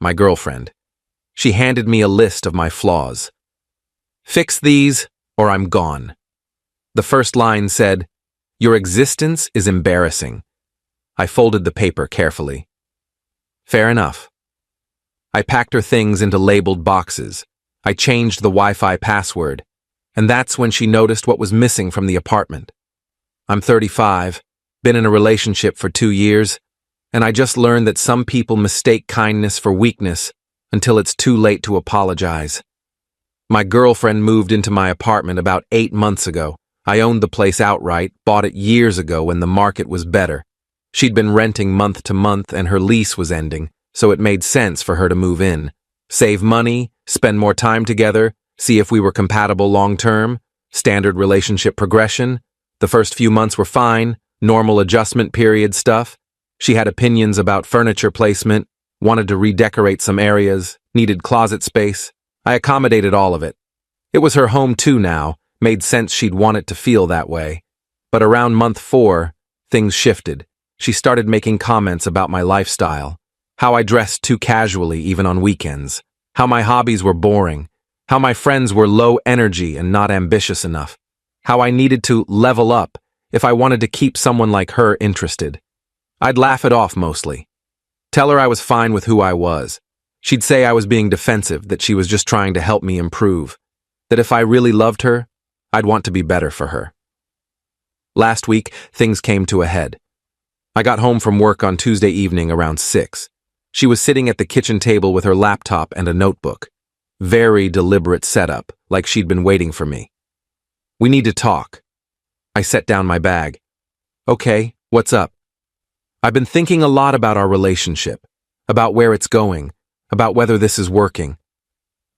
my girlfriend. She handed me a list of my flaws. Fix these, or I'm gone. The first line said, "Your existence is embarrassing." I folded the paper carefully. Fair enough. I packed her things into labeled boxes. I changed the Wi-Fi password, and that's when she noticed what was missing from the apartment. I'm 35, been in a relationship for 2 years, and I just learned that some people mistake kindness for weakness until it's too late to apologize. My girlfriend moved into my apartment about 8 months ago. I owned the place outright, bought it years ago when the market was better. She'd been renting month to month and her lease was ending, so it made sense for her to move in. Save money, spend more time together, see if we were compatible long-term, standard relationship progression. The first few months were fine, normal adjustment period stuff. She had opinions about furniture placement, wanted to redecorate some areas, needed closet space. I accommodated all of it. It was her home too now, made sense she'd want it to feel that way. But around month 4, things shifted. She started making comments about my lifestyle, how I dressed too casually even on weekends, how my hobbies were boring, how my friends were low energy and not ambitious enough, how I needed to level up if I wanted to keep someone like her interested. I'd laugh it off mostly. Tell her I was fine with who I was. She'd say I was being defensive, that she was just trying to help me improve, that if I really loved her, I'd want to be better for her. Last week, things came to a head. I got home from work on Tuesday evening around 6. She was sitting at the kitchen table with her laptop and a notebook. Very deliberate setup, like she'd been waiting for me. "We need to talk." I set down my bag. "Okay, what's up?" "I've been thinking a lot about our relationship, about where it's going, about whether this is working."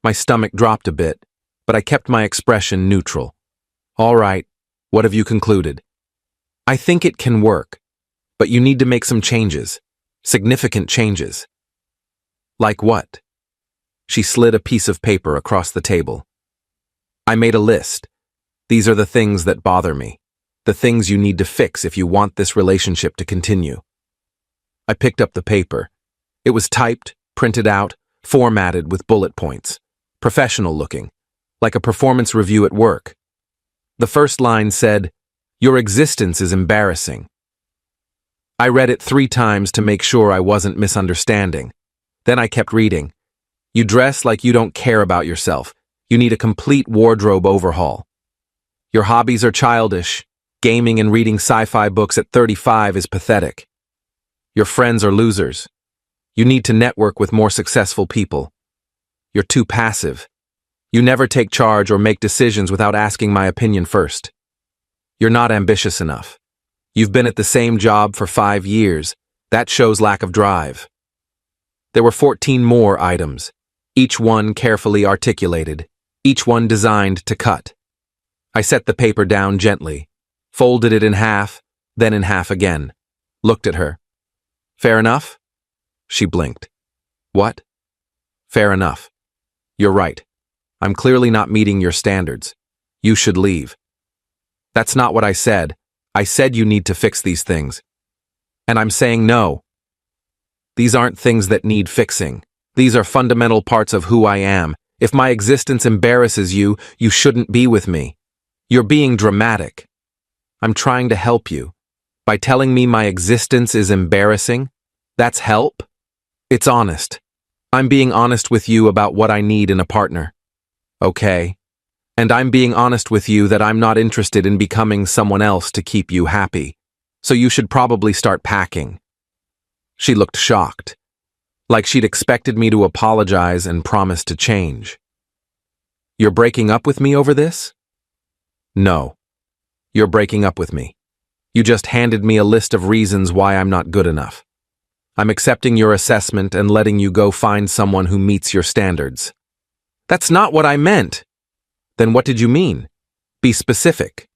My stomach dropped a bit, but I kept my expression neutral. "All right, what have you concluded?" "I think it can work, but you need to make some changes, significant changes." "Like what?" She slid a piece of paper across the table. "I made a list. These are the things that bother me, the things you need to fix if you want this relationship to continue." I picked up the paper. It was typed, printed out, formatted with bullet points, professional looking, like a performance review at work. The first line said, "Your existence is embarrassing." I read it 3 times to make sure I wasn't misunderstanding. Then I kept reading. "You dress like you don't care about yourself. You need a complete wardrobe overhaul. Your hobbies are childish. Gaming and reading sci-fi books at 35 is pathetic. Your friends are losers. You need to network with more successful people. You're too passive. You never take charge or make decisions without asking my opinion first. You're not ambitious enough. You've been at the same job for 5 years. That shows lack of drive." There were 14 more items, each one carefully articulated, each one designed to cut. I set the paper down gently, folded it in half, then in half again, looked at her. "Fair enough?" She blinked. "What?" "Fair enough. You're right. I'm clearly not meeting your standards. You should leave." "That's not what I said. I said you need to fix these things. And I'm saying no. These aren't things that need fixing. These are fundamental parts of who I am. If my existence embarrasses you, you shouldn't be with me. You're being dramatic. I'm trying to help you. By telling me my existence is embarrassing, that's help? It's honest. I'm being honest with you about what I need in a partner. Okay. And I'm being honest with you that I'm not interested in becoming someone else to keep you happy. So you should probably start packing." She looked shocked, like she'd expected me to apologize and promise to change. "You're breaking up with me over this?" "No. You're breaking up with me. You just handed me a list of reasons why I'm not good enough. I'm accepting your assessment and letting you go find someone who meets your standards." "That's not what I meant." "Then what did you mean? Be specific."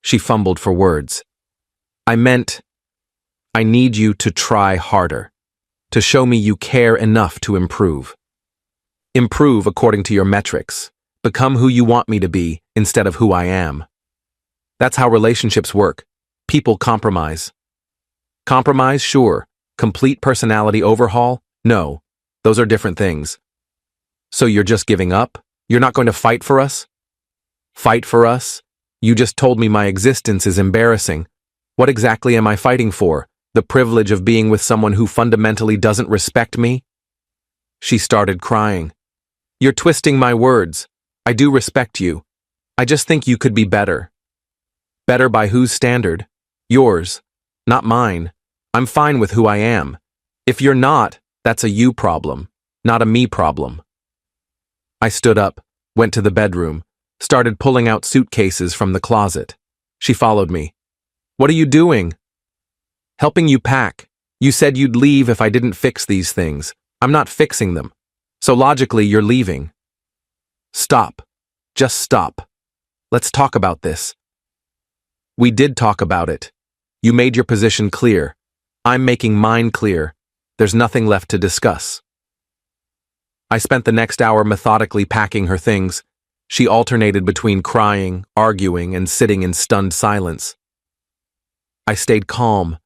She fumbled for words. "I meant, I need you to try harder, to show me you care enough to improve. Improve according to your metrics. Become who you want me to be instead of who I am. That's how relationships work. People compromise." "Compromise, sure. Complete personality overhaul? No. Those are different things. So you're just giving up? You're not going to fight for us? Fight for us? You just told me my existence is embarrassing. What exactly am I fighting for? The privilege of being with someone who fundamentally doesn't respect me? She started crying. You're twisting my words. I do respect you. I just think you could be better. Better by whose standard? Yours, not mine. I'm fine with who I am. If you're not, that's a you problem, not a me problem. I stood up, went to the bedroom, started pulling out suitcases from the closet. She followed me. What are you doing? Helping you pack. You said you'd leave if I didn't fix these things. I'm not fixing them. So logically, you're leaving. Stop. Just stop. Let's talk about this. We did talk about it. You made your position clear. I'm making mine clear. There's nothing left to discuss. I spent the next hour methodically packing her things. She alternated between crying, arguing, and sitting in stunned silence. I stayed calm,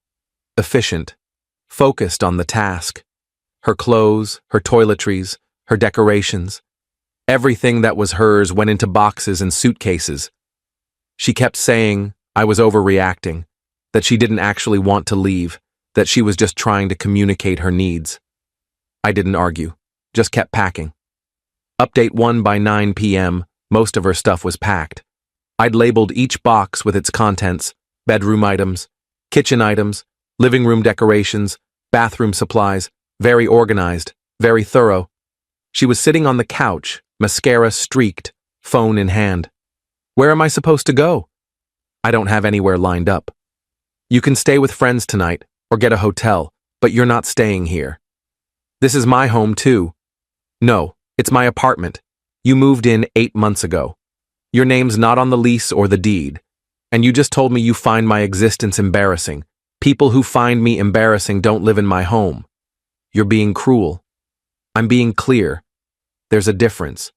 efficient, focused on the task. Her clothes, her toiletries, her decorations. Everything that was hers went into boxes and suitcases. She kept saying I was overreacting, that she didn't actually want to leave, that she was just trying to communicate her needs. I didn't argue, just kept packing. Update 1 by 9 p.m., most of her stuff was packed. I'd labeled each box with its contents, bedroom items, kitchen items, living room decorations, bathroom supplies, very organized, very thorough. She was sitting on the couch, mascara streaked, phone in hand. Where am I supposed to go? I don't have anywhere lined up. You can stay with friends tonight, or get a hotel, but you're not staying here. This is my home too. No, it's my apartment. You moved in 8 months ago. Your name's not on the lease or the deed. And you just told me you find my existence embarrassing. People who find me embarrassing don't live in my home. You're being cruel. I'm being clear. There's a difference.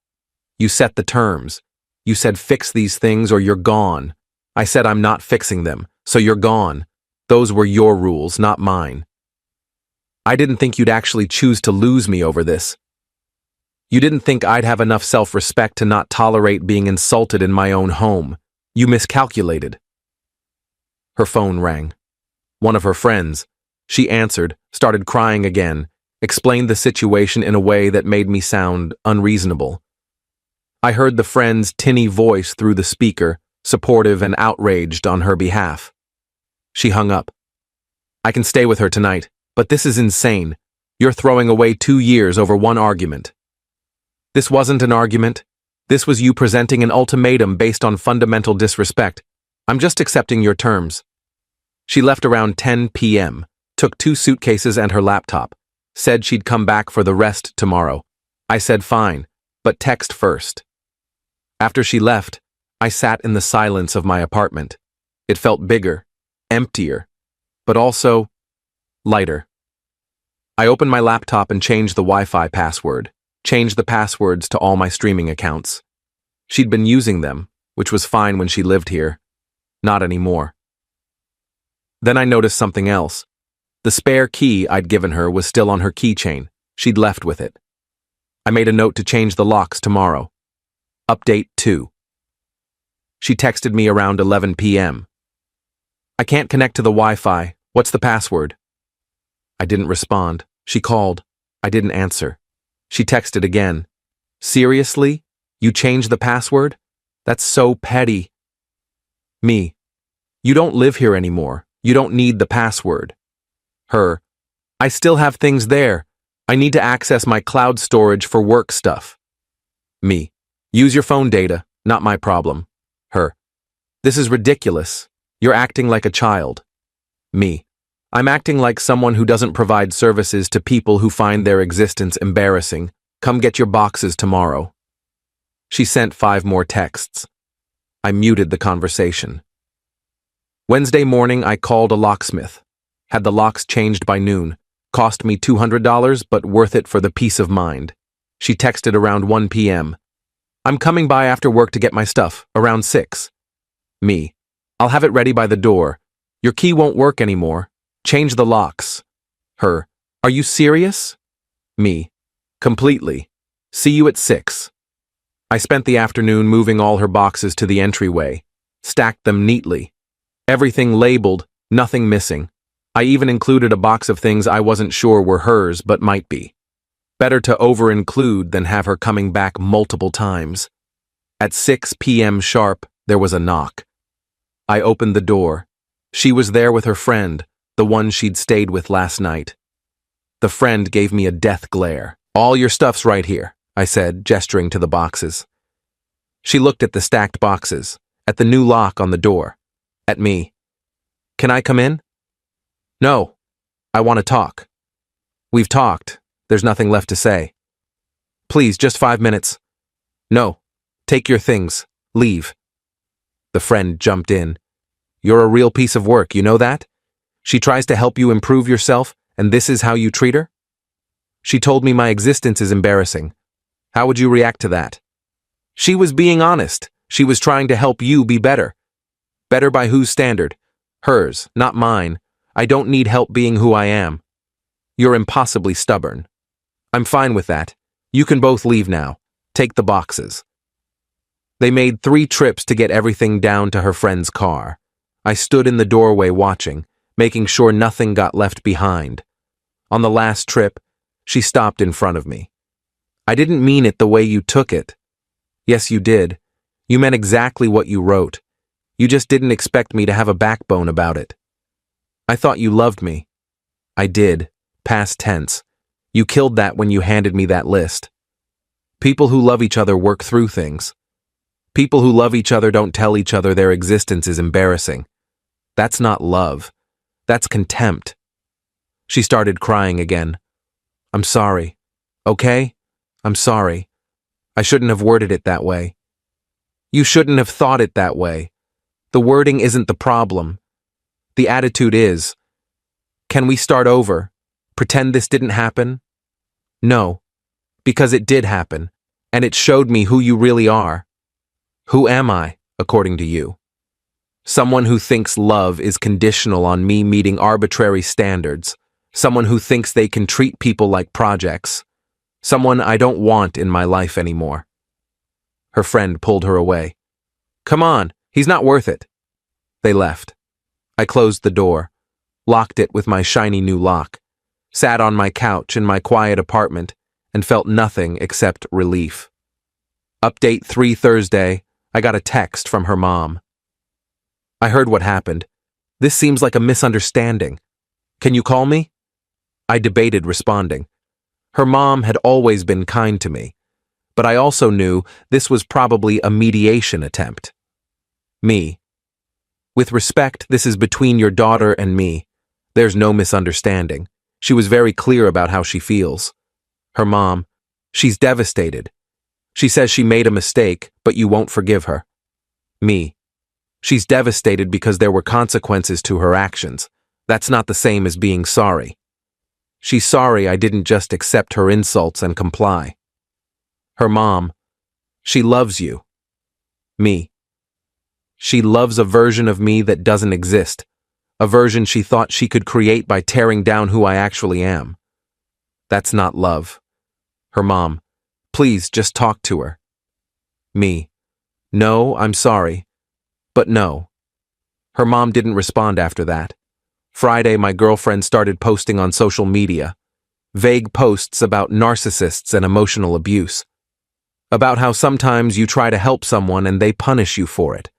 You set the terms. You said fix these things or you're gone. I said I'm not fixing them, so you're gone. Those were your rules, not mine. I didn't think you'd actually choose to lose me over this. You didn't think I'd have enough self-respect to not tolerate being insulted in my own home. You miscalculated. Her phone rang. One of her friends. She answered, started crying again, explained the situation in a way that made me sound unreasonable. I heard the friend's tinny voice through the speaker, supportive and outraged on her behalf. She hung up. I can stay with her tonight, but this is insane. You're throwing away 2 years over one argument. This wasn't an argument. This was you presenting an ultimatum based on fundamental disrespect. I'm just accepting your terms. She left around 10 p.m., took 2 suitcases and her laptop, said she'd come back for the rest tomorrow. I said fine, but text first. After she left, I sat in the silence of my apartment. It felt bigger, emptier, but also lighter. I opened my laptop and changed the Wi-Fi password, changed the passwords to all my streaming accounts. She'd been using them, which was fine when she lived here. Not anymore. Then I noticed something else. The spare key I'd given her was still on her keychain. She'd left with it. I made a note to change the locks tomorrow. Update 2. She texted me around 11 p.m. I can't connect to the Wi-Fi. What's the password? I didn't respond. She called. I didn't answer. She texted again. Seriously? You changed the password? That's so petty. Me. You don't live here anymore. You don't need the password. Her. I still have things there. I need to access my cloud storage for work stuff. Me. Use your phone data, not my problem. Her. This is ridiculous. You're acting like a child. Me. I'm acting like someone who doesn't provide services to people who find their existence embarrassing. Come get your boxes tomorrow. She sent 5 more texts. I muted the conversation. Wednesday morning, I called a locksmith. Had the locks changed by noon. Cost me $200, but worth it for the peace of mind. She texted around 1 p.m. I'm coming by after work to get my stuff, around 6. Me. I'll have it ready by the door. Your key won't work anymore. Change the locks. Her. Are you serious? Me. Completely. See you at 6. I spent the afternoon moving all her boxes to the entryway, stacked them neatly. Everything labeled, nothing missing. I even included a box of things I wasn't sure were hers but might be. Better to over-include than have her coming back multiple times. At 6 p.m. sharp, there was a knock. I opened the door. She was there with her friend, the one she'd stayed with last night. The friend gave me a death glare. "All your stuff's right here," I said, gesturing to the boxes. She looked at the stacked boxes, at the new lock on the door, at me. "Can I come in?" "No. I want to talk." "We've talked. There's nothing left to say." "Please, just 5 minutes." "No. Take your things. Leave." The friend jumped in. "You're a real piece of work, you know that? She tries to help you improve yourself, and this is how you treat her?" "She told me my existence is embarrassing. How would you react to that?" "She was being honest. She was trying to help you be better." "Better by whose standard?" "Hers, not mine. I don't need help being who I am." "You're impossibly stubborn." "I'm fine with that. You can both leave now. Take the boxes." They made 3 trips to get everything down to her friend's car. I stood in the doorway watching, making sure nothing got left behind. On the last trip, she stopped in front of me. "I didn't mean it the way you took it." "Yes, you did. You meant exactly what you wrote. You just didn't expect me to have a backbone about it." "I thought you loved me." "I did. Past tense. You killed that when you handed me that list." People who love each other work through things. People who love each other don't tell each other their existence is embarrassing. That's not love. That's contempt. She started crying again. "I'm sorry. Okay? I'm sorry. I shouldn't have worded it that way." "You shouldn't have thought it that way. The wording isn't the problem. The attitude is. Can we start over? Pretend this didn't happen?" "No. Because it did happen, and it showed me who you really are." "Who am I, according to you?" "Someone who thinks love is conditional on me meeting arbitrary standards. Someone who thinks they can treat people like projects. Someone I don't want in my life anymore." Her friend pulled her away. "Come on, he's not worth it." They left. I closed the door, locked it with my shiny new lock, sat on my couch in my quiet apartment, and felt nothing except relief. Update 3 Thursday, I got a text from her mom. "I heard what happened. This seems like a misunderstanding. Can you call me?" I debated responding. Her mom had always been kind to me, but I also knew this was probably a mediation attempt. Me. "With respect, this is between your daughter and me. There's no misunderstanding. She was very clear about how she feels." Her mom. "She's devastated. She says she made a mistake, but you won't forgive her." Me. "She's devastated because there were consequences to her actions. That's not the same as being sorry." "She's sorry I didn't just accept her insults and comply." Her mom. "She loves you." Me. "She loves a version of me that doesn't exist, a version she thought she could create by tearing down who I actually am." That's not love. Her mom. "Please just talk to her." Me. "No, I'm sorry. But no." Her mom didn't respond after that. Friday, my girlfriend started posting on social media. Vague posts about narcissists and emotional abuse. About how sometimes you try to help someone and they punish you for it.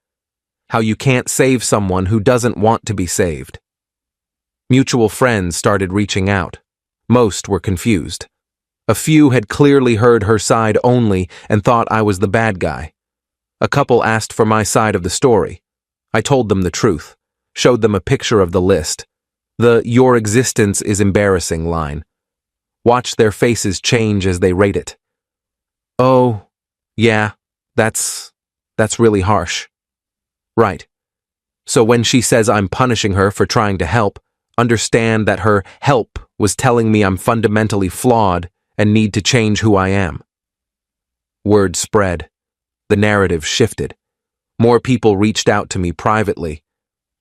How you can't save someone who doesn't want to be saved. Mutual friends started reaching out. Most were confused. A few had clearly heard her side only and thought I was the bad guy. A couple asked for my side of the story. I told them the truth, showed them a picture of the list. The "your existence is embarrassing" line. Watched their faces change as they rate it. "Oh, yeah, that's really harsh." Right. So when she says I'm punishing her for trying to help, understand that her help was telling me I'm fundamentally flawed and need to change who I am. Word spread. The narrative shifted. More people reached out to me privately.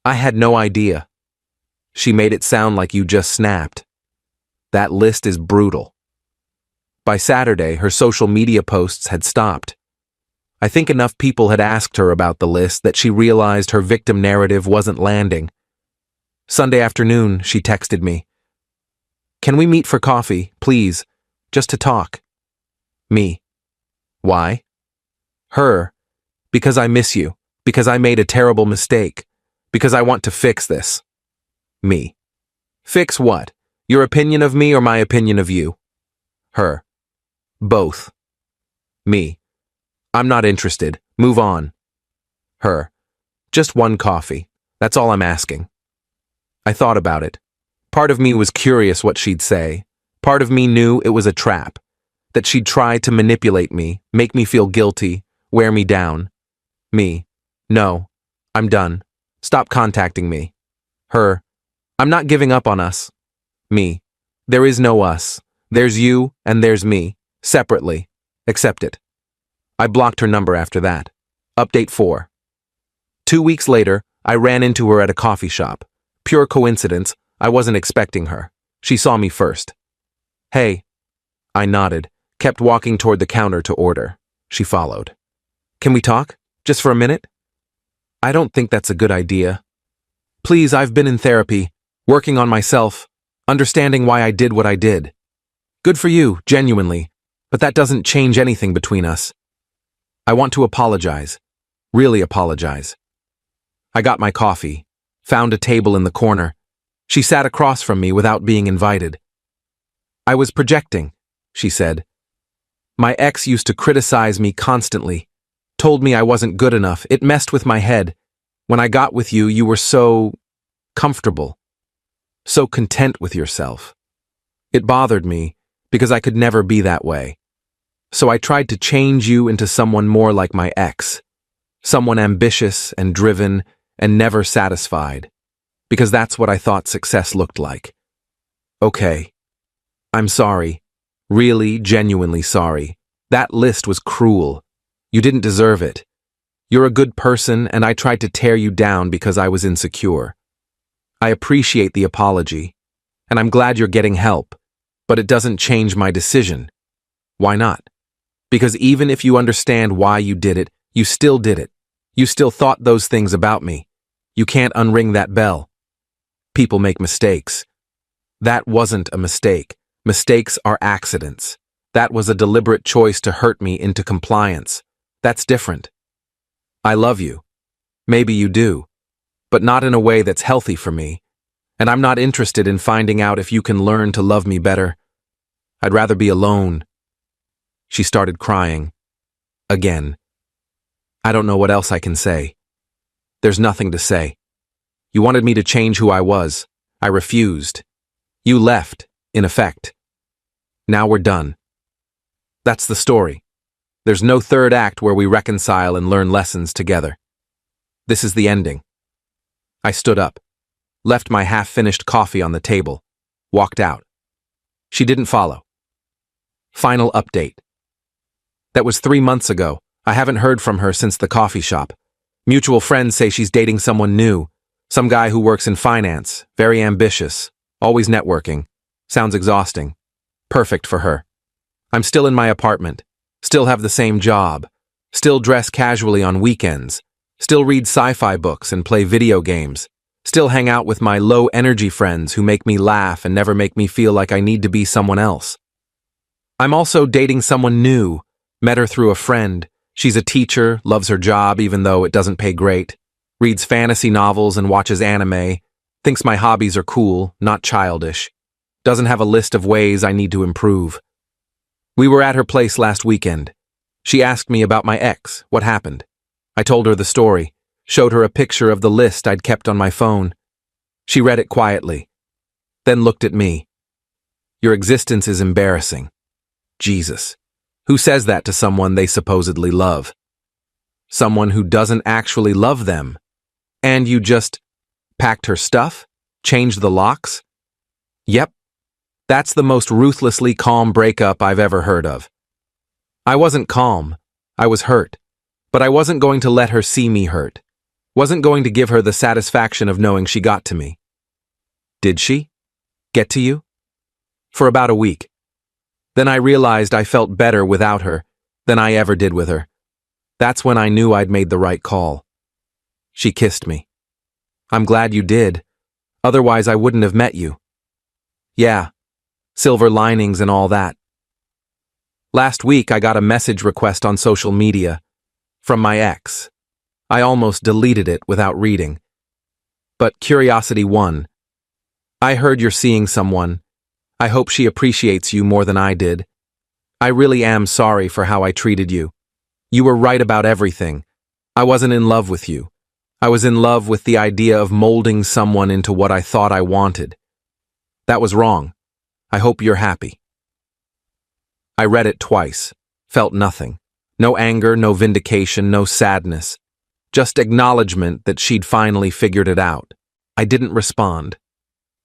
I had no idea. "She made it sound like you just snapped." That list is brutal. By Saturday, her social media posts had stopped. I think enough people had asked her about the list that she realized her victim narrative wasn't landing. Sunday afternoon, she texted me. "Can we meet for coffee, please, just to talk?" Me. Why? Her. Because I miss you. Because I made a terrible mistake. Because I want to fix this. Me. Fix what? Your opinion of me or my opinion of you? Her. Both. Me. I'm not interested. Move on. Her. Just one coffee. That's all I'm asking. I thought about it. Part of me was curious what she'd say. Part of me knew it was a trap. That she'd try to manipulate me, make me feel guilty, wear me down. Me. No. I'm done. Stop contacting me. Her. I'm not giving up on us. Me. There is no us. There's you and there's me. Separately. Accept it. I blocked her number after that. Update 4. 2 weeks later, I ran into her at a coffee shop. Pure coincidence, I wasn't expecting her. She saw me first. Hey. I nodded, kept walking toward the counter to order. She followed. Can we talk? Just for a minute? I don't think that's a good idea. Please, I've been in therapy, working on myself, understanding why I did what I did. Good for you, genuinely, but that doesn't change anything between us. I want to apologize. Really apologize. I got my coffee, found a table in the corner. She sat across from me without being invited. I was projecting, she said. My ex used to criticize me constantly, told me I wasn't good enough. It messed with my head. When I got with you, you were so comfortable, so content with yourself. It bothered me because I could never be that way. So I tried to change you into someone more like my ex, someone ambitious and driven and never satisfied, because that's what I thought success looked like. Okay. I'm sorry. Really, genuinely sorry. That list was cruel. You didn't deserve it. You're a good person, and I tried to tear you down because I was insecure. I appreciate the apology, and I'm glad you're getting help, but it doesn't change my decision. Why not? Because even if you understand why you did it, you still did it. You still thought those things about me. You can't unring that bell. People make mistakes. That wasn't a mistake. Mistakes are accidents. That was a deliberate choice to hurt me into compliance. That's different. I love you. Maybe you do, but not in a way that's healthy for me. And I'm not interested in finding out if you can learn to love me better. I'd rather be alone. She started crying. Again. I don't know what else I can say. There's nothing to say. You wanted me to change who I was. I refused. You left, in effect. Now we're done. That's the story. There's no third act where we reconcile and learn lessons together. This is the ending. I stood up, left my half-finished coffee on the table, walked out. She didn't follow. Final update. That was 3 months ago. I haven't heard from her since the coffee shop. Mutual friends say she's dating someone new, some guy who works in finance, very ambitious, always networking. Sounds exhausting. Perfect for her. I'm still in my apartment, still have the same job, still dress casually on weekends, still read sci-fi books and play video games, still hang out with my low-energy friends who make me laugh and never make me feel like I need to be someone else. I'm also dating someone new, met her through a friend. She's a teacher, loves her job even though it doesn't pay great, reads fantasy novels and watches anime, thinks my hobbies are cool, not childish, doesn't have a list of ways I need to improve. We were at her place last weekend. She asked me about my ex, what happened. I told her the story, showed her a picture of the list I'd kept on my phone. She read it quietly, then looked at me. Your existence is embarrassing. Jesus. Who says that to someone they supposedly love? Someone who doesn't actually love them. And you just packed her stuff? Changed the locks? Yep. That's the most ruthlessly calm breakup I've ever heard of. I wasn't calm. I was hurt. But I wasn't going to let her see me hurt. Wasn't going to give her the satisfaction of knowing she got to me. Did she? Get to you? For about a week. Then I realized I felt better without her than I ever did with her. That's when I knew I'd made the right call. She kissed me. I'm glad you did. Otherwise, I wouldn't have met you. Yeah, silver linings and all that. Last week, I got a message request on social media from my ex. I almost deleted it without reading. But curiosity won. I heard you're seeing someone. I hope she appreciates you more than I did. I really am sorry for how I treated you. You were right about everything. I wasn't in love with you. I was in love with the idea of molding someone into what I thought I wanted. That was wrong. I hope you're happy. I read it twice, felt nothing. No anger, no vindication, no sadness. Just acknowledgement that she'd finally figured it out. I didn't respond.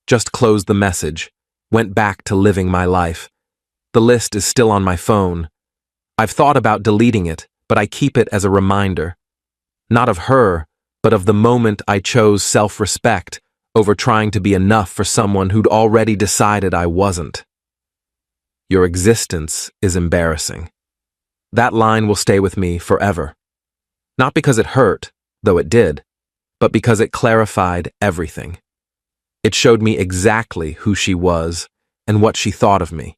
Just closed the message. Went back to living my life. The list is still on my phone. I've thought about deleting it, but I keep it as a reminder. Not of her, but of the moment I chose self-respect over trying to be enough for someone who'd already decided I wasn't. Your existence is embarrassing. That line will stay with me forever. Not because it hurt, though it did, but because it clarified everything. It showed me exactly who she was and what she thought of me.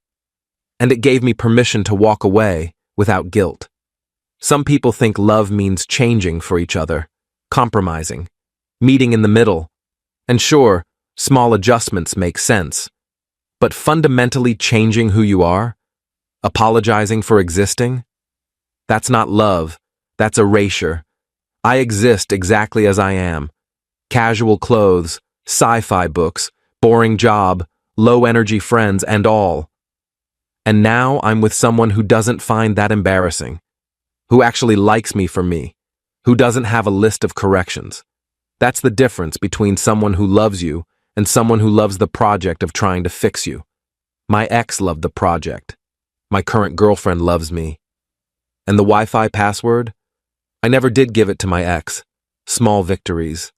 And it gave me permission to walk away without guilt. Some people think love means changing for each other, compromising, meeting in the middle. And sure, small adjustments make sense. But fundamentally changing who you are, apologizing for existing, that's not love, that's erasure. I exist exactly as I am. Casual clothes, sci-fi books, boring job, low-energy friends, and all. And now I'm with someone who doesn't find that embarrassing, who actually likes me for me, who doesn't have a list of corrections. That's the difference between someone who loves you and someone who loves the project of trying to fix you. My ex loved the project. My current girlfriend loves me. And the Wi-Fi password? I never did give it to my ex. Small victories.